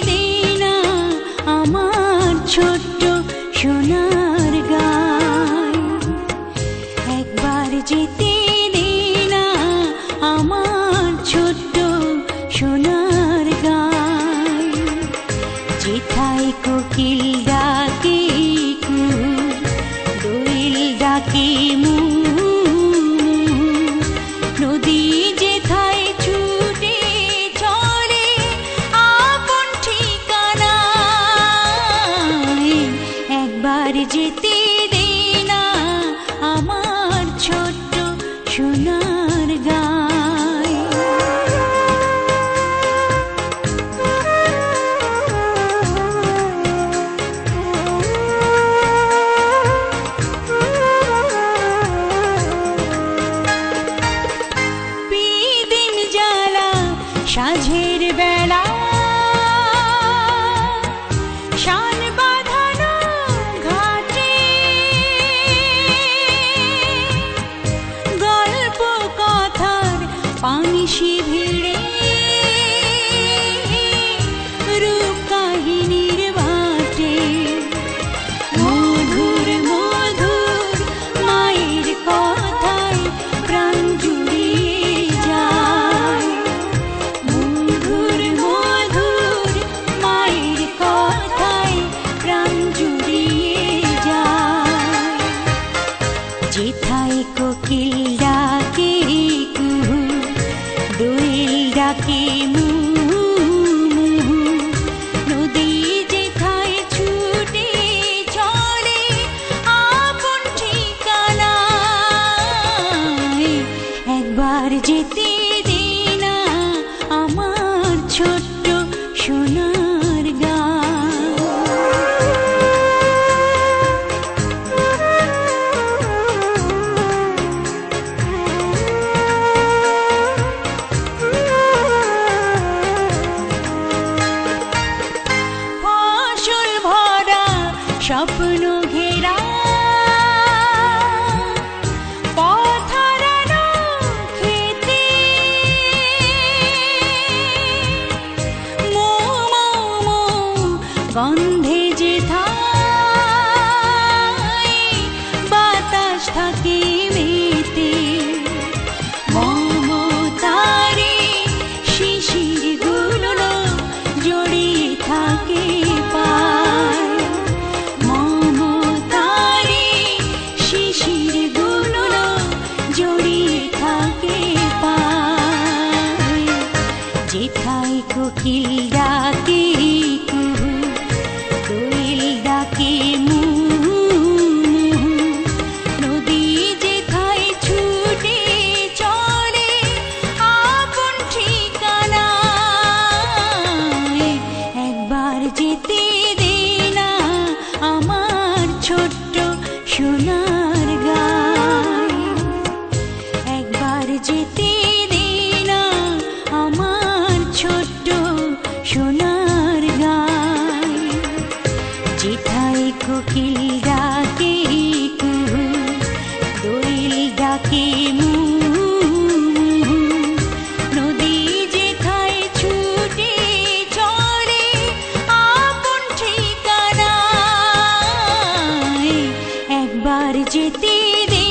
দে না আমার ছোট্ট সোনার গায়, একবার যেতে দে না আমার ছোট্ট সোনার গায়। যেথায় কোকিল ডাকে কু, দোয়েল ডাকে মু, নদী যেথায় ছুটে চলে আপন ঠিকানায়, একবার যেতে দে না আমার ছোট্ট সোনার গায়। বিদিন জ্বালা সাঁঝের বেলা, শান বাঁধানো ঘাটে, গল্প কথার পানিশি ভিড়ে, রূপ কাহিনীর বাটে, মধুর মধুর মায়ের কথায় প্রাণ জুড়িয়ে যায়, মধুর মধুর মায়ের কথায় প্রাণ জুড়িয়ে যায়। যেথায় কোকিল ডাকে কুহু, দোয়েল ডাকে মু, নদী যেথায় ছুটে চলে আপন ঠিকানায়, একবার যেতে দে না আমার ছোট্ট সোনার গায়। ফসল ভরা স্বপ্ন ঘেরা, পথ হারানো খেতে, মৌ মৌ মৌ গন্ধে যেথায় বাতাস থাকে মেতে, মমতারে শিশির গুলো জড়িয়ে থাকে পায়, মমতারে শিশির গুলো জড়িয়ে থাকে পায়। যেথায় কোকিল ডাকে কুহু, দোয়েল ডাকে মু, নদী যেথায় ছুটে চলে আপন ঠিকানায়, একবার যেতে দে না আমার ছোট্ট সোনার গায়, একবার যেতে দে না আমার ছোট্ট সোনার গায়। যেথায় কোকিল ডাকে কুহু, দোয়েল ডাকে মু, নদী যেথায় ছুটে চলে আপন ঠিকানায়, একবার যেতে দে